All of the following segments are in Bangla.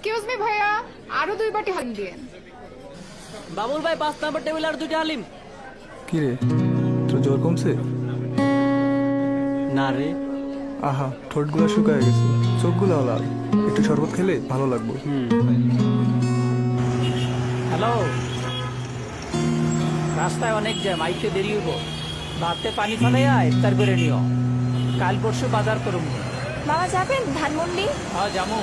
এক্সকিউজ মি ভাইয়া, আরো 2 বাটি হালিম দিন। বাবুল ভাই 5 নম্বর টেবিল আর 2টা হালিম। কি রে, তোর জ্বর কমছে? না রে। আহা, ঠোঁটগুলো শুকায় গেছে, চোখগুলো লাল, একটু শরবত খেলে ভালো লাগবে। হ্যালো, রাস্তায় অনেক জ্যাম, আইতে দেরি হইব। ভাতে পানি ফালাইয়া ইফতার করে নিও, কাল পরশু বাজার করুম। মামা যাবেন ধানমন্ডি? হ্যাঁ যামু।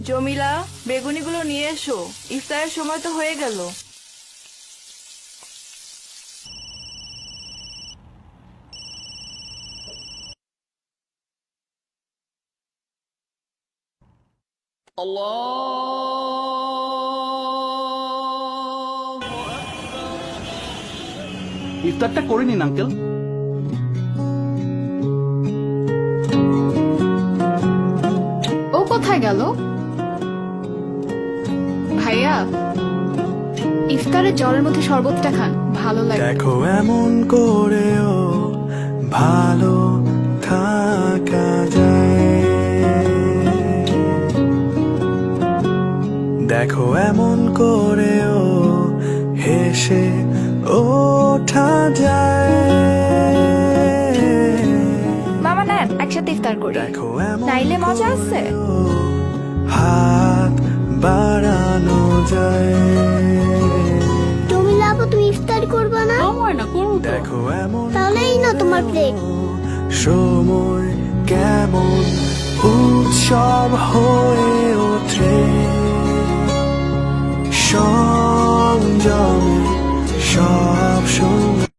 জমিলা, বেগুনিগুলো নিয়ে এসো, ইফতারের সময় তো হয়ে গেল। ইফতারটা করে নিন আঙ্কেল। ও কোথায় গেল? ভাইয়া, ইফতারে জলের মধ্যে শরবতটা খান, ভালো লাগে। দেখো এমন করেও ভালো থাকা যায়, দেখো এমন করেও হেসে ওঠা যায়। মামা নেন, একসাথে ইফতার করি, দেখো এমন নাইলে মজা আছে। হাত বাড়ানো যায়, জমিলা আপু, তুমি ইফতার করবে না? দেখো এমন তাহলেই না তোমার প্লেট। সময় কেমন উৎসব হয়ে ওঠে, সংযমে সব সময়।